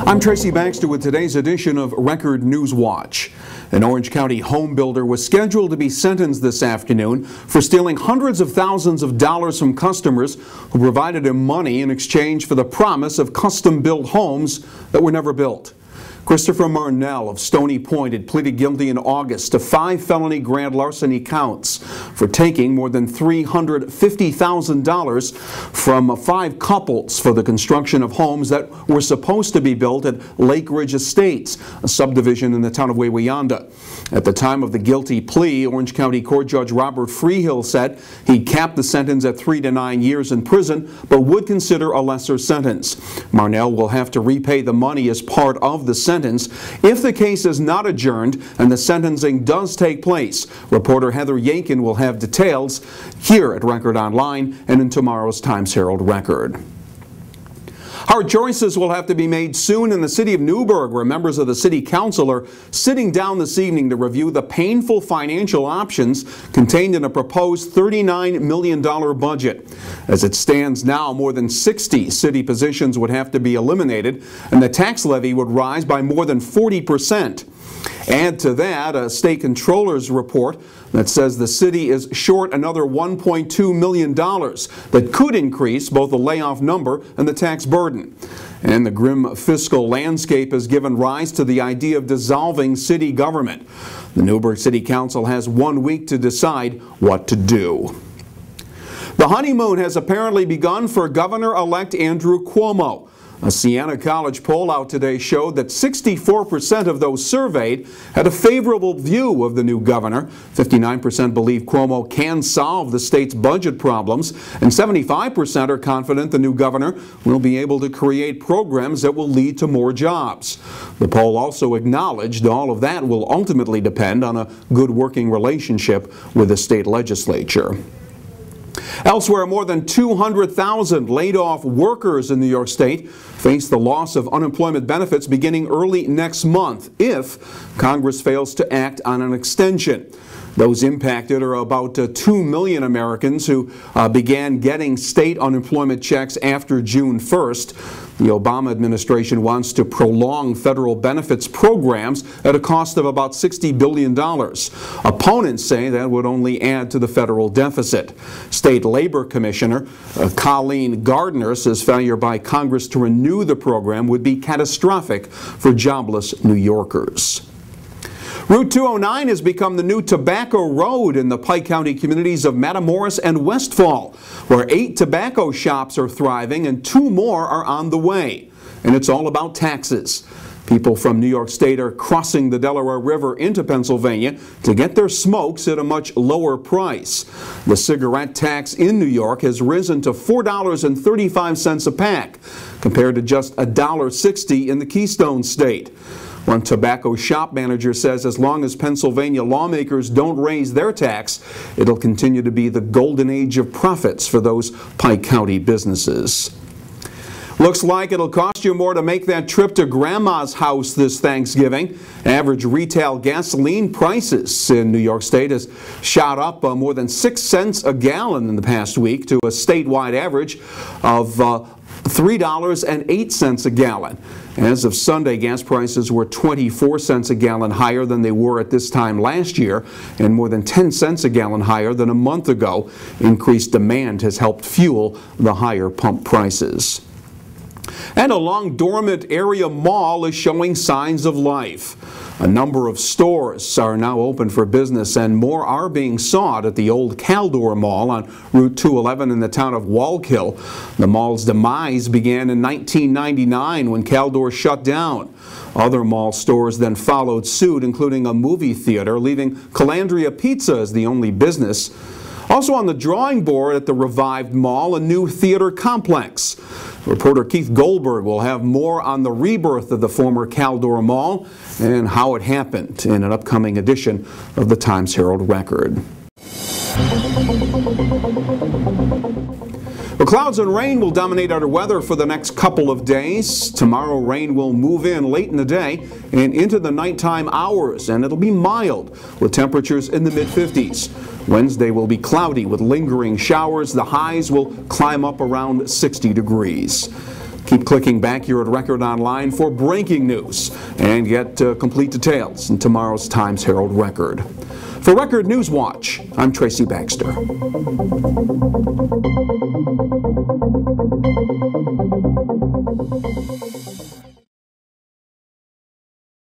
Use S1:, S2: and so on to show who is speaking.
S1: I'm Tracy Baxter with today's edition of Record Newswatch. An Orange County homebuilder was scheduled to be sentenced this afternoon for stealing hundreds of thousands of dollars from customers who provided him money in exchange for the promise of custom-built homes that were never built. Christopher Marnell of Stony Point had pleaded guilty in August to 5 felony grand larceny counts for taking more than $350,000 from 5 couples for the construction of homes that were supposed to be built at Lake Ridge Estates, a subdivision in the town of Wawayanda. At the time of the guilty plea, Orange County Court Judge Robert Freehill said he capped the sentence at 3 to 9 years in prison, but would consider a lesser sentence. Marnell will have to repay the money as part of the sentence if the case is not adjourned and the sentencing does take place. Reporter Heather Yankin will have details here at Record Online and in tomorrow's Times-Herald Record. Hard choices will have to be made soon in the city of Newburgh, where members of the city council are sitting down this evening to review the painful financial options contained in a proposed $39 million budget. As it stands now, more than 60 city positions would have to be eliminated, and the tax levy would rise by more than 40%. Add to that a state controller's report that says the city is short another $1.2 million that could increase both the layoff number and the tax burden. And the grim fiscal landscape has given rise to the idea of dissolving city government. The Newburgh City Council has 1 week to decide what to do. The honeymoon has apparently begun for Governor-elect Andrew Cuomo. A Siena College poll out today showed that 64% of those surveyed had a favorable view of the new governor. 59% believe Cuomo can solve the state's budget problems, and 75% are confident the new governor will be able to create programs that will lead to more jobs. The poll also acknowledged all of that will ultimately depend on a good working relationship with the state legislature. Elsewhere, more than 200,000 laid-off workers in New York State face the loss of unemployment benefits beginning early next month if Congress fails to act on an extension. Those impacted are about 2 million Americans who began getting state unemployment checks after June 1st. The Obama administration wants to prolong federal benefits programs at a cost of about $60 billion. Opponents say that would only add to the federal deficit. State Labor Commissioner Colleen Gardner says failure by Congress to renew the program would be catastrophic for jobless New Yorkers. Route 209 has become the new tobacco road in the Pike County communities of Matamoros and Westfall, where 8 tobacco shops are thriving and 2 more are on the way. And it's all about taxes. People from New York State are crossing the Delaware River into Pennsylvania to get their smokes at a much lower price. The cigarette tax in New York has risen to $4.35 a pack, compared to just $1.60 in the Keystone State. One tobacco shop manager says as long as Pennsylvania lawmakers don't raise their tax, it'll continue to be the golden age of profits for those Pike County businesses. Looks like it'll cost you more to make that trip to Grandma's house this Thanksgiving. Average retail gasoline prices in New York State has shot up more than 6 cents a gallon in the past week to a statewide average of $3.08 a gallon. As of Sunday, gas prices were 24 cents a gallon higher than they were at this time last year and more than 10 cents a gallon higher than a month ago. Increased demand has helped fuel the higher pump prices. And a long-dormant area mall is showing signs of life. A number of stores are now open for business and more are being sought at the old Caldor Mall on Route 211 in the town of Wallkill. The mall's demise began in 1999 when Caldor shut down. Other mall stores then followed suit, including a movie theater, leaving Calandria Pizza as the only business. Also on the drawing board at the revived mall, a new theater complex. Reporter Keith Goldberg will have more on the rebirth of the former Caldor Mall and how it happened in an upcoming edition of the Times-Herald Record. The clouds and rain will dominate our weather for the next couple of days. Tomorrow, rain will move in late in the day and into the nighttime hours, and it'll be mild with temperatures in the mid-50s. Wednesday will be cloudy with lingering showers. The highs will climb up around 60 degrees. Keep clicking back here at Record Online for breaking news and get complete details in tomorrow's Times-Herald Record. For Record Newswatch, I'm Tracy Baxter.